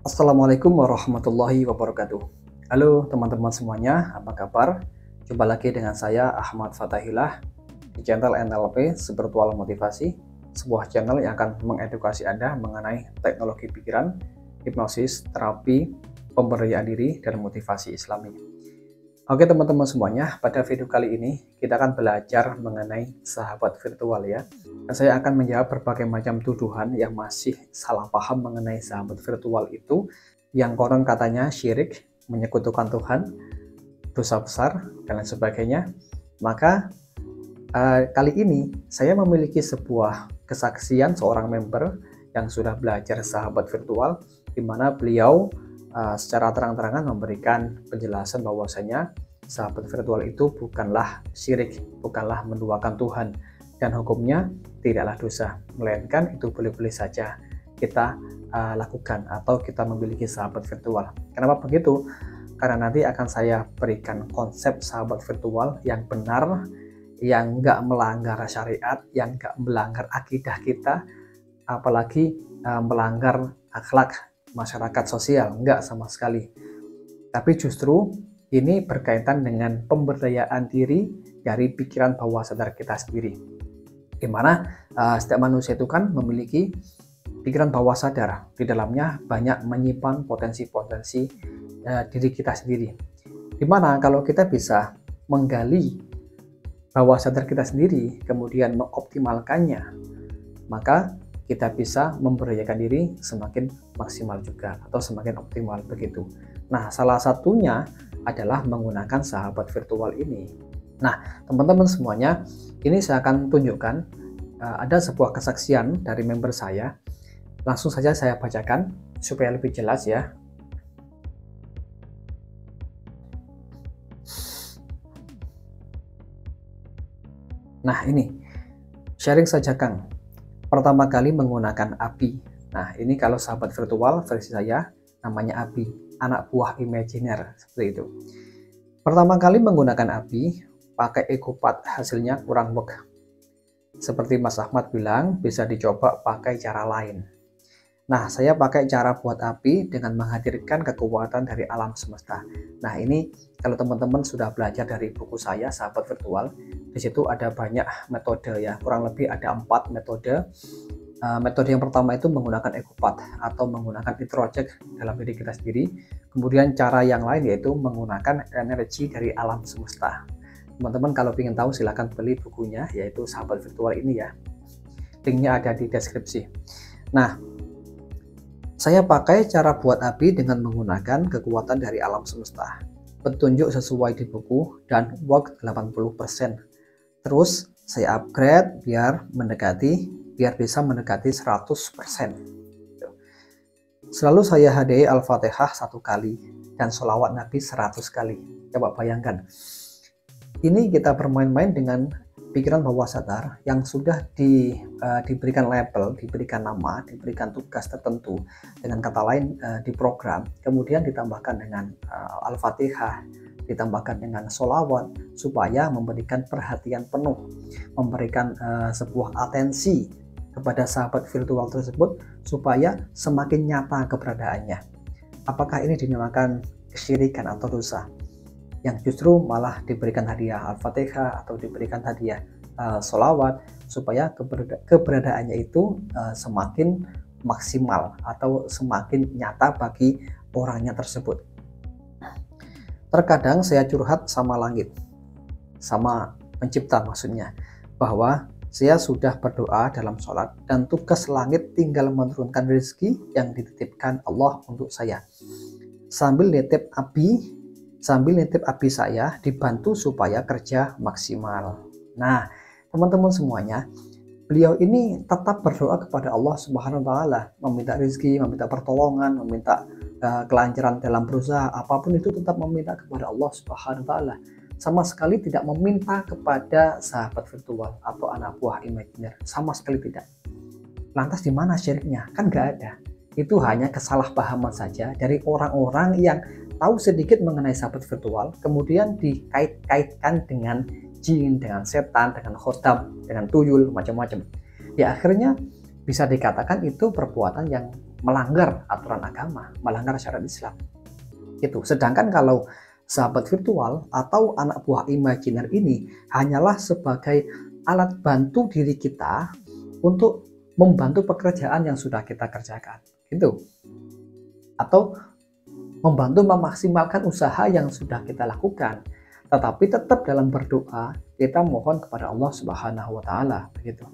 Assalamualaikum warahmatullahi wabarakatuh. Halo teman-teman semuanya, apa kabar? Jumpa lagi dengan saya Ahmad Fatahillah di channel NLP Spiritual Motivasi, sebuah channel yang akan mengedukasi Anda mengenai teknologi pikiran, hipnosis, terapi, pemberdayaan diri, dan motivasi Islami. Oke teman-teman semuanya, pada video kali ini kita akan belajar mengenai sahabat virtual ya. Dan saya akan menjawab berbagai macam tuduhan yang masih salah paham mengenai sahabat virtual itu, yang konon katanya syirik, menyekutukan Tuhan, dosa besar, dan lain sebagainya. Maka kali ini saya memiliki sebuah kesaksian seorang member yang sudah belajar sahabat virtual, di mana beliau secara terang-terangan memberikan penjelasan bahwasanya sahabat virtual itu bukanlah syirik, bukanlah menduakan Tuhan, dan hukumnya tidaklah dosa, melainkan itu boleh-boleh saja kita lakukan atau kita memiliki sahabat virtual. Kenapa begitu? Karena nanti akan saya berikan konsep sahabat virtual yang benar, yang nggak melanggar syariat, yang nggak melanggar akidah kita, apalagi melanggar akhlak masyarakat sosial, enggak sama sekali. Tapi justru ini berkaitan dengan pemberdayaan diri dari pikiran bawah sadar kita sendiri, di mana setiap manusia itu kan memiliki pikiran bawah sadar, di dalamnya banyak menyimpan potensi-potensi diri kita sendiri, di mana kalau kita bisa menggali bawah sadar kita sendiri kemudian mengoptimalkannya, maka kita bisa memberdayakan diri semakin maksimal juga atau semakin optimal begitu. Nah, salah satunya adalah menggunakan sahabat virtual ini. Nah, teman-teman semuanya, ini saya akan tunjukkan ada sebuah kesaksian dari member saya. Langsung saja saya bacakan supaya lebih jelas ya. Nah, ini sharing saja Kang. Pertama kali menggunakan API. Nah, ini kalau sahabat virtual versi saya namanya API, anak buah imajiner, seperti itu. Pertama kali menggunakan API, pakai EcoPath, hasilnya kurang work. Seperti Mas Ahmad bilang, bisa dicoba pakai cara lain. Nah, saya pakai cara buat API dengan menghadirkan kekuatan dari alam semesta. Nah, ini kalau teman-teman sudah belajar dari buku saya, Sahabat Virtual, di situ ada banyak metode ya, kurang lebih ada 4 metode. Metode yang pertama itu menggunakan EcoPath atau menggunakan introject dalam diri kita sendiri. Kemudian cara yang lain yaitu menggunakan energi dari alam semesta. Teman-teman kalau ingin tahu silahkan beli bukunya, yaitu Sahabat Virtual ini ya. Linknya ada di deskripsi. Nah, saya pakai cara buat API dengan menggunakan kekuatan dari alam semesta. Petunjuk sesuai di buku dan work 80%. Terus saya upgrade biar bisa mendekati 100%. Selalu saya hadiahi Al-Fatihah 1 kali dan sholawat Nabi 100 kali. Coba bayangkan. Ini kita bermain-main dengan pikiran bawah sadar yang sudah diberikan label, diberikan nama, diberikan tugas tertentu, dengan kata lain diprogram, kemudian ditambahkan dengan Al-Fatihah, ditambahkan dengan sholawat, supaya memberikan perhatian penuh, memberikan sebuah atensi kepada sahabat virtual tersebut supaya semakin nyata keberadaannya. Apakah ini dinamakan kesyirikan atau dosa? Yang justru malah diberikan hadiah Al-Fatihah atau diberikan hadiah sholawat supaya keberadaannya itu semakin maksimal atau semakin nyata bagi orangnya tersebut. Terkadang saya curhat sama langit, sama pencipta maksudnya, bahwa saya sudah berdoa dalam sholat dan tugas langit tinggal menurunkan rezeki yang dititipkan Allah untuk saya. Sambil nitip api saya dibantu supaya kerja maksimal. Nah, teman-teman semuanya, beliau ini tetap berdoa kepada Allah Subhanahu wa taala, meminta rezeki, meminta pertolongan, meminta kelancaran dalam berusaha, apapun itu tetap meminta kepada Allah Subhanahu wa taala. Sama sekali tidak meminta kepada sahabat virtual atau anak buah imajiner, sama sekali tidak. Lantas di mana syiriknya? Kan nggak ada. Itu hanya kesalahpahaman saja dari orang-orang yang tahu sedikit mengenai sahabat virtual, kemudian dikait-kaitkan dengan jin, dengan setan, dengan khotam, dengan tuyul, macam-macam. Ya akhirnya bisa dikatakan itu perbuatan yang melanggar aturan agama, melanggar syariat Islam. Gitu. Sedangkan kalau sahabat virtual atau anak buah imajiner ini hanyalah sebagai alat bantu diri kita untuk membantu pekerjaan yang sudah kita kerjakan, gitu. Atau membantu memaksimalkan usaha yang sudah kita lakukan. Tetapi tetap dalam berdoa kita mohon kepada Allah Subhanahu wa taala, begitu.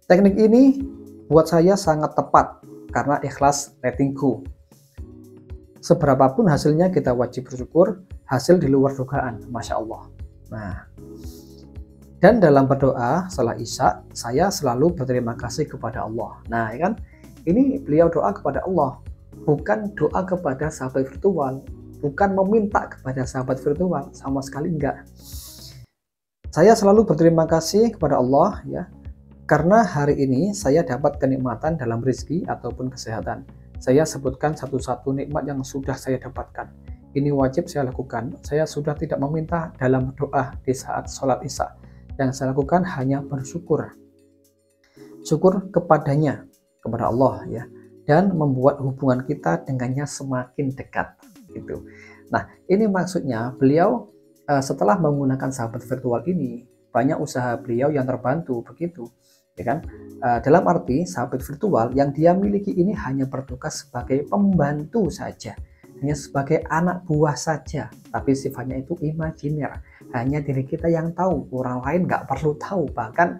Teknik ini buat saya sangat tepat karena ikhlas letting go. Seberapapun hasilnya kita wajib bersyukur, hasil di luar dugaan, Masya Allah. Nah, dan dalam berdoa setelah Isya, saya selalu berterima kasih kepada Allah. Nah, ya kan? Ini beliau doa kepada Allah, bukan doa kepada sahabat virtual, bukan meminta kepada sahabat virtual, sama sekali enggak. Saya selalu berterima kasih kepada Allah ya, karena hari ini saya dapat kenikmatan dalam rezeki ataupun kesehatan. Saya sebutkan satu-satu nikmat yang sudah saya dapatkan. Ini wajib saya lakukan. Saya sudah tidak meminta dalam doa di saat sholat Isya. Yang saya lakukan hanya bersyukur. Syukur kepadanya, kepada Allah ya. Dan membuat hubungan kita dengannya semakin dekat. Gitu. Nah, ini maksudnya beliau setelah menggunakan sahabat virtual ini, banyak usaha beliau yang terbantu begitu. Ya kan? Dalam arti sahabat virtual yang dia miliki ini hanya bertugas sebagai pembantu saja, hanya sebagai anak buah saja, tapi sifatnya itu imajiner, hanya diri kita yang tahu, orang lain nggak perlu tahu, bahkan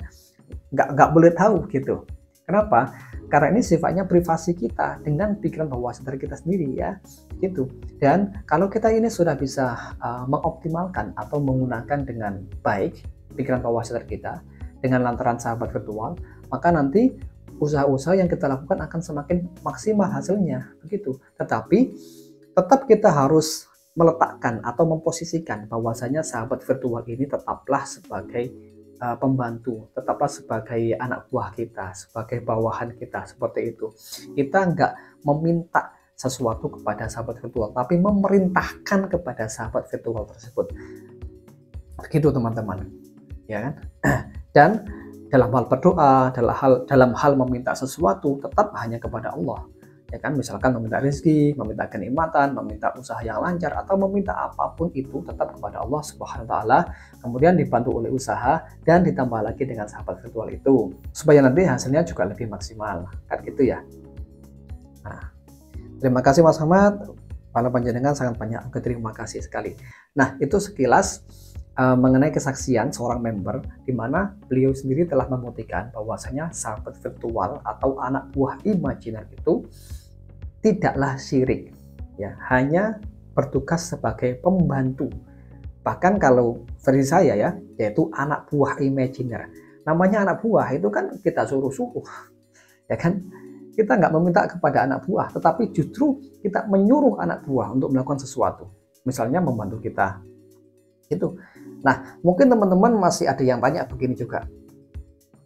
nggak boleh tahu gitu. Kenapa? Karena ini sifatnya privasi kita dengan pikiran bawah sadar kita sendiri ya, gitu. Dan kalau kita ini sudah bisa mengoptimalkan atau menggunakan dengan baik pikiran bawah sadar kita dengan lantaran sahabat virtual, maka nanti usaha-usaha yang kita lakukan akan semakin maksimal hasilnya, begitu. Tetapi tetap kita harus meletakkan atau memposisikan bahwasanya sahabat virtual ini tetaplah sebagai pembantu, tetaplah sebagai anak buah kita, sebagai bawahan kita, seperti itu. Kita nggak meminta sesuatu kepada sahabat virtual, tapi memerintahkan kepada sahabat virtual tersebut. Begitu teman-teman, ya kan? Dan dalam hal berdoa, dalam hal meminta sesuatu tetap hanya kepada Allah, ya kan? Misalkan meminta rezeki, meminta kenikmatan, meminta usaha yang lancar, atau meminta apapun itu tetap kepada Allah Subhanahu wa taala, kemudian dibantu oleh usaha dan ditambah lagi dengan sahabat virtual itu supaya nanti hasilnya juga lebih maksimal, kan gitu ya. Nah, terima kasih Mas Ahmad, para panjenengan sangat banyak, terima kasih sekali. Nah, itu sekilas mengenai kesaksian seorang member di mana beliau sendiri telah membuktikan bahwasanya sahabat virtual atau anak buah imajiner itu tidaklah syirik ya, hanya bertugas sebagai pembantu. Bahkan kalau versi saya ya, yaitu anak buah imajiner. Namanya anak buah itu kan kita suruh-suruh ya kan, kita nggak meminta kepada anak buah, tetapi justru kita menyuruh anak buah untuk melakukan sesuatu, misalnya membantu kita itu. Nah, mungkin teman-teman masih ada yang tanya begini juga,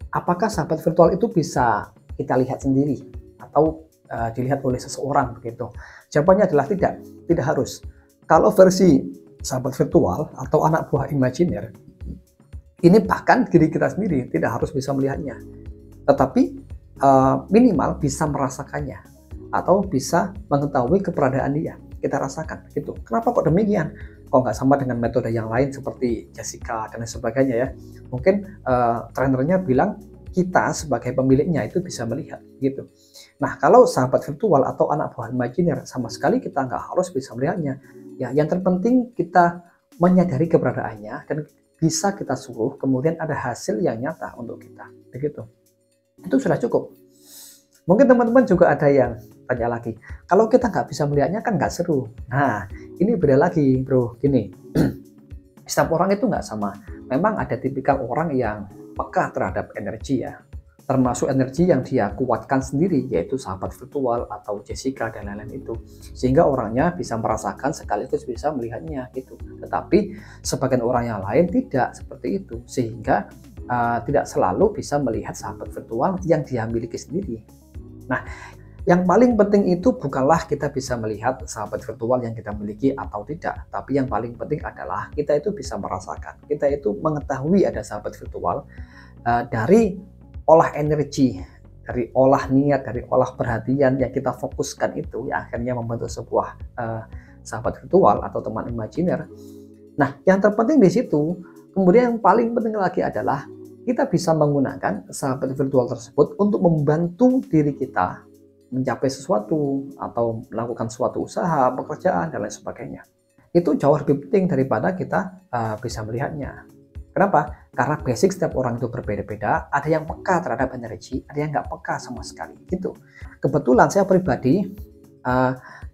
apakah sahabat virtual itu bisa kita lihat sendiri atau dilihat oleh seseorang begitu? Jawabannya adalah tidak harus. Kalau versi sahabat virtual atau anak buah imajiner, ini bahkan diri kita sendiri tidak harus bisa melihatnya, tetapi minimal bisa merasakannya atau bisa mengetahui keberadaan dia, kita rasakan gitu. Kenapa kok demikian? Kok nggak sama dengan metode yang lain seperti Jessica dan lain sebagainya ya? Mungkin trainernya bilang kita sebagai pemiliknya itu bisa melihat gitu. Nah, kalau sahabat virtual atau anak buah imajiner sama sekali kita nggak harus bisa melihatnya. Ya, yang terpenting kita menyadari keberadaannya dan bisa kita suruh, kemudian ada hasil yang nyata untuk kita, begitu. Itu sudah cukup. Mungkin teman-teman juga ada yang tanya lagi, kalau kita nggak bisa melihatnya kan nggak seru. Nah, ini beda lagi bro, gini. Setiap orang itu nggak sama. Memang ada tipikal orang yang peka terhadap energi ya, termasuk energi yang dia kuatkan sendiri, yaitu sahabat virtual atau Jessica dan lain-lain itu, sehingga orangnya bisa merasakan sekaligus bisa melihatnya gitu. Tetapi sebagian orang yang lain tidak seperti itu, sehingga tidak selalu bisa melihat sahabat virtual yang dia miliki sendiri. Nah, yang paling penting itu bukanlah kita bisa melihat sahabat virtual yang kita miliki atau tidak, tapi yang paling penting adalah kita itu bisa merasakan, kita itu mengetahui ada sahabat virtual dari olah energi dari olah niat, dari olah perhatian yang kita fokuskan itu yang akhirnya membentuk sebuah sahabat virtual atau teman imajiner. Nah, yang terpenting di situ, kemudian yang paling penting lagi adalah kita bisa menggunakan sahabat virtual tersebut untuk membantu diri kita mencapai sesuatu atau melakukan suatu usaha, pekerjaan, dan lain sebagainya. Itu jauh lebih penting daripada kita bisa melihatnya. Kenapa? Karena basic setiap orang itu berbeda-beda. Ada yang peka terhadap energi, ada yang nggak peka sama sekali. Gitu. Kebetulan saya pribadi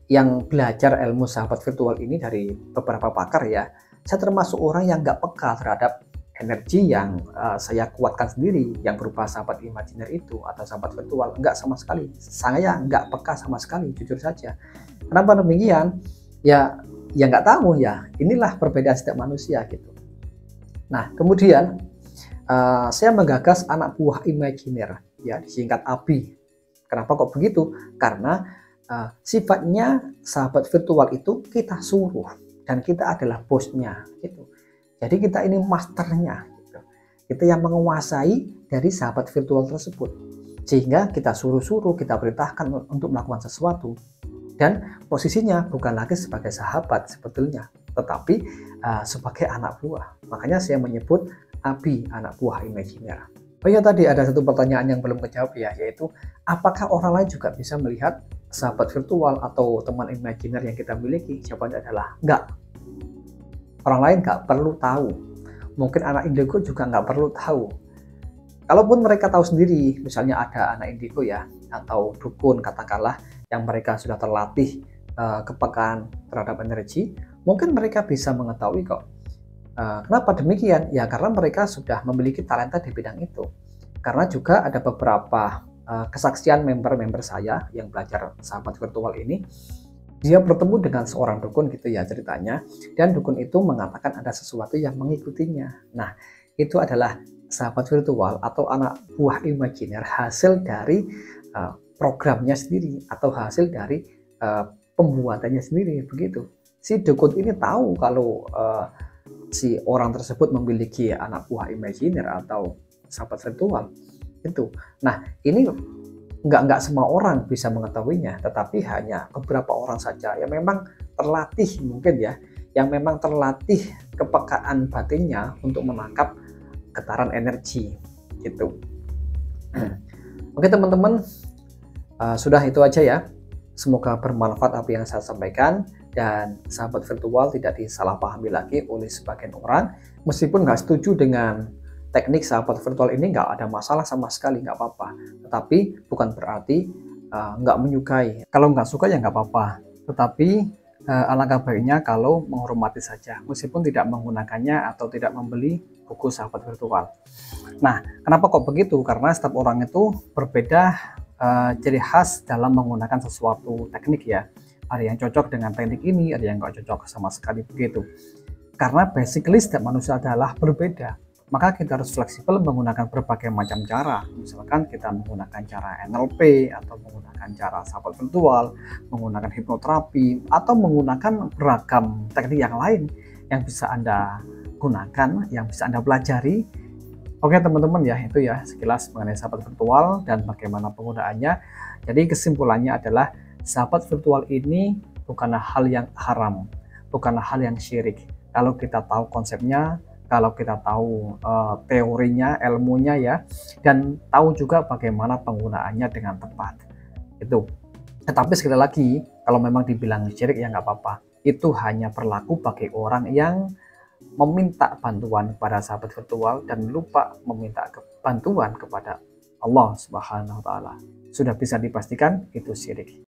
yang belajar ilmu sahabat virtual ini dari beberapa pakar ya, saya termasuk orang yang nggak peka terhadap energi yang saya kuatkan sendiri, yang berupa sahabat imajiner itu atau sahabat virtual. Nggak sama sekali. Saya nggak peka sama sekali, jujur saja. Kenapa demikian? Ya nggak tahu ya. Inilah perbedaan setiap manusia gitu. Nah, kemudian saya menggagas anak buah imajiner, ya disingkat ABI. Kenapa kok begitu? Karena sifatnya sahabat virtual itu kita suruh dan kita adalah bosnya gitu. Jadi kita ini masternya gitu. Kita yang menguasai dari sahabat virtual tersebut. Sehingga kita suruh-suruh, kita perintahkan untuk melakukan sesuatu. Dan posisinya bukan lagi sebagai sahabat sebetulnya, tetapi sebagai anak buah. Makanya saya menyebut ABI, anak buah imajiner. Oh ya, tadi ada satu pertanyaan yang belum kejawab ya, yaitu apakah orang lain juga bisa melihat sahabat virtual atau teman imajiner yang kita miliki? Jawabannya adalah enggak. Orang lain nggak perlu tahu. Mungkin anak indigo juga nggak perlu tahu. Kalaupun mereka tahu sendiri, misalnya ada anak indigo ya, atau dukun katakanlah, yang mereka sudah terlatih kepekaan terhadap energi, mungkin mereka bisa mengetahui kok. Kenapa demikian? Ya karena mereka sudah memiliki talenta di bidang itu. Karena juga ada beberapa kesaksian member-member saya yang belajar sahabat virtual ini, dia bertemu dengan seorang dukun gitu ya ceritanya, dan dukun itu mengatakan ada sesuatu yang mengikutinya. Nah, itu adalah sahabat virtual atau anak buah imajiner hasil dari programnya sendiri atau hasil dari pembuatannya sendiri begitu. Si dukun ini tahu kalau si orang tersebut memiliki anak buah imajiner atau sahabat virtual itu. Nah, ini nggak semua orang bisa mengetahuinya, tetapi hanya beberapa orang saja yang memang terlatih mungkin ya, yang memang terlatih kepekaan batinnya untuk menangkap getaran energi gitu. Oke teman-teman, sudah itu aja ya. Semoga bermanfaat apa yang saya sampaikan dan sahabat virtual tidak disalahpahami lagi oleh sebagian orang. Meskipun nggak setuju dengan teknik sahabat virtual ini, nggak ada masalah sama sekali, nggak apa-apa. Tetapi bukan berarti nggak menyukai. Kalau nggak suka ya nggak apa-apa. Tetapi alangkah baiknya kalau menghormati saja, meskipun tidak menggunakannya atau tidak membeli buku sahabat virtual. Nah, kenapa kok begitu? Karena setiap orang itu berbeda ciri khas dalam menggunakan sesuatu teknik ya. Ada yang cocok dengan teknik ini, ada yang nggak cocok sama sekali begitu. Karena basically setiap manusia adalah berbeda. Maka kita harus fleksibel menggunakan berbagai macam cara. Misalkan kita menggunakan cara NLP atau menggunakan cara sahabat virtual, menggunakan hipnoterapi, atau menggunakan beragam teknik yang lain yang bisa Anda gunakan, yang bisa Anda pelajari. Oke teman-teman ya, itu ya sekilas mengenai sahabat virtual dan bagaimana penggunaannya. Jadi kesimpulannya adalah sahabat virtual ini bukanlah hal yang haram, bukanlah hal yang syirik. Kalau kita tahu konsepnya, kalau kita tahu teorinya, ilmunya ya, dan tahu juga bagaimana penggunaannya dengan tepat. Itu. Tetapi sekali lagi, kalau memang dibilang syirik ya nggak apa-apa. Itu hanya berlaku bagi orang yang meminta bantuan kepada sahabat virtual dan lupa meminta bantuan kepada Allah Subhanahu wa Ta'ala. Sudah bisa dipastikan itu syirik.